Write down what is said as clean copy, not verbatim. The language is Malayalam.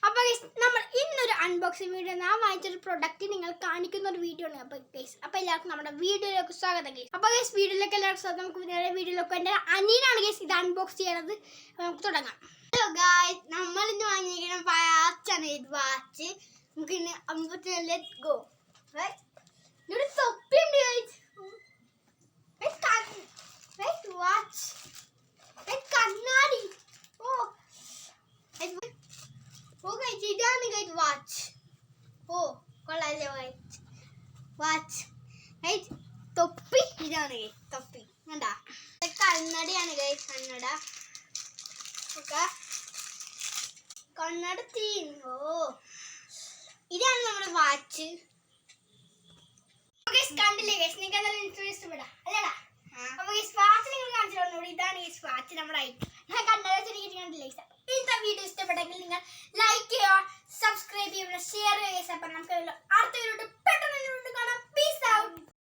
അപ്പോൾ നമ്മൾ ഇന്നൊരു അൺബോക്സിംഗ് വീഡിയോ ഞാൻ വാങ്ങിച്ചൊരു പ്രൊഡക്റ്റ് നിങ്ങൾ കാണിക്കുന്ന ഒരു വീഡിയോ ആണ്. അപ്പോൾ എല്ലാവർക്കും നമ്മുടെ വീഡിയോയിലേക്ക് സ്വാഗതം ഗൈസ്. അപ്പോൾ ഗൈസ് വീഡിയോയിലേക്ക് എല്ലാവർക്കും സ്വാഗതം. നമുക്ക് വീഡിയോയിലേക്ക് എൻ്റെ അനിയനാണ് ഗൈസ് ഇത് അൺബോക്സ് ചെയ്യണത്. നമുക്ക് തുടങ്ങാം. ഹലോ ഗൈസ്, നമ്മൾ ഇന്ന് വാങ്ങിയിരിക്കുന്ന വാച്ചാണ്. ഇത് വാച്ച് നമുക്ക് ഇന്ന് ലെറ്റ് ഗോ. ഇവിടെ തൊപ്പിയുണ്ട് ഗൈസ്. വാച്ച് കണ്ണാടി. ഇതാണ് ഗൈസ് വാച്ച്. കൊള്ളാല്ലേ വാച്ച്. തൊപ്പി ഇതാണ് ഗൈസ് തൊപ്പി. കണ്ടാ കണ്ണടയാണ് ഗൈസ്. കണ്ണട തീരുമ്പോ ഇതാണ് നമ്മുടെ വാച്ച്. കണ്ടില്ലേ ഗൈസ്, നിങ്ങൾക്ക് എന്തായാലും ഇൻട്രസ്റ്റ് പെടാം അല്ലേടാ. അപ്പൊ ഈ വാച്ച് നിങ്ങൾ കാണിച്ചു തന്നോളൂ. ഇതാണ് ഈ വാച്ച് നമ്മുടെ ഞാൻ കണ്ണട കണ്ടില്ലേ. ഇന്നത്തെ വീഡിയോ ഇഷ്ടപ്പെട്ടെങ്കിൽ നിങ്ങൾ ലൈക്ക് ചെയ്യുക, സബ്സ്ക്രൈബ് ചെയ്യുക, ഷെയർ ചെയ്യുക. അപ്പം നമുക്ക് അടുത്ത വീഡിയോ